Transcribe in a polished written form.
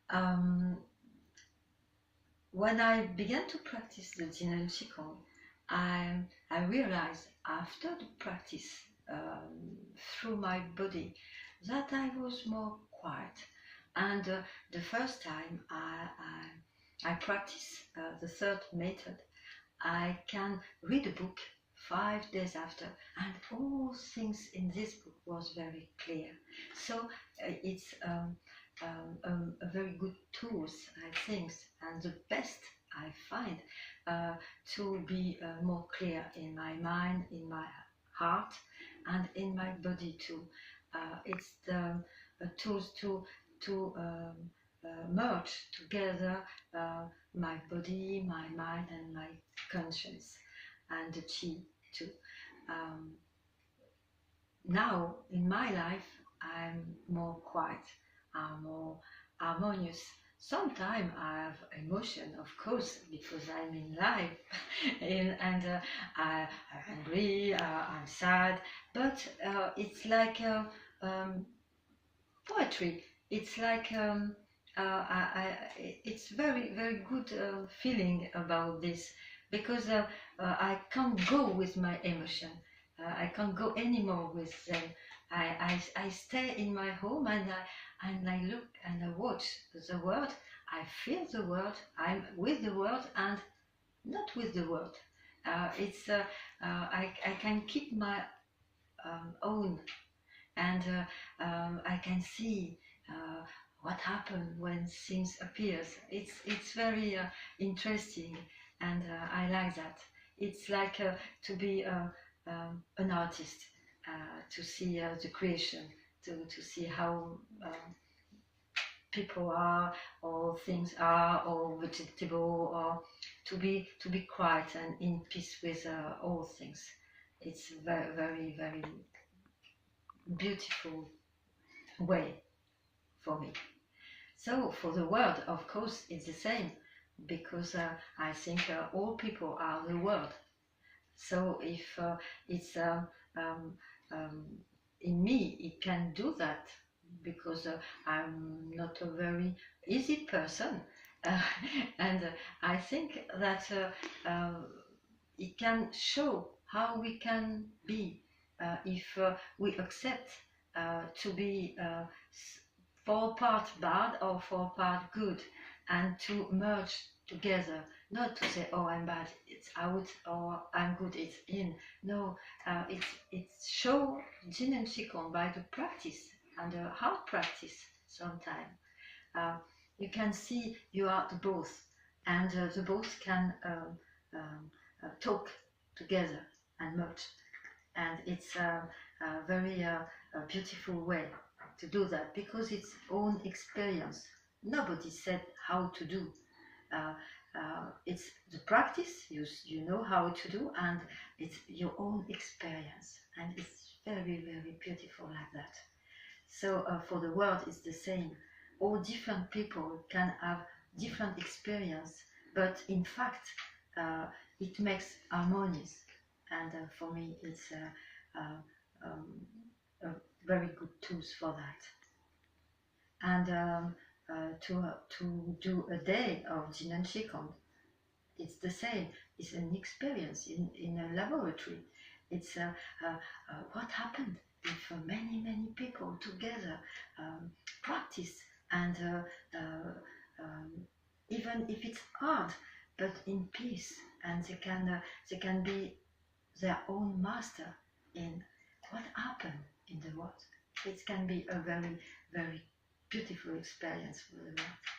Um, when I began to practice the zhineng qigong, I realized after the practice through my body that I was more quiet. And the first time I practiced the third method, I can read a book 5 days after, and all things in this book was very clear. So it's a very good tools, I think, and the best I find to be more clear in my mind, in my heart, and in my body too. It's the tools to merge together my body, my mind, and my conscience, and the chi too. Um, Now in my life, I'm more quiet, I'm more harmonious. Sometimes I have emotion, of course, because I'm in life, and I'm angry, I'm sad, but it's like poetry. It's like it's very good feeling about this because I can't go with my emotion. I can't go anymore with them. I stay in my home and I look and I watch the world. I feel the world. I'm with the world and not with the world. It's I can keep my own, and I can see what happened when things appears. It's very interesting, and I like that. It's like to be an artist, to see the creation, to see how people are, or things are, or vegetable, or to be quiet and in peace with all things. It's very beautiful way for me. So for the world, of course, it's the same, because I think all people are the world. So if it's um, um, in me, it can do that, because I'm not a very easy person, uh, and I think that it can show how we can be if we accept to be for part bad or for part good, and to merge together, not to say, oh, I'm bad, it's out, or I'm good, it's in. No, it's show Jin and Qigong by the practice, and the hard practice sometimes. uh, you can see you are the both, and the both can talk together and merge, and it's a very beautiful way to do that, because it's own experience. Nobody said how to do. uh, it's the practice, you know how to do, and it's your own experience, and it's very beautiful like that. So for the world it's the same. All different people can have different experience, but in fact it makes harmonious, and for me it's a very good tools for that. And to do a day of Jin and Qigong, it's the same. It's an experience in a laboratory. It's what happened if many people together practice, and um, even if it's hard, but in peace, and they can be their own master in what happened in the world. It can be a very beautiful experience for the world.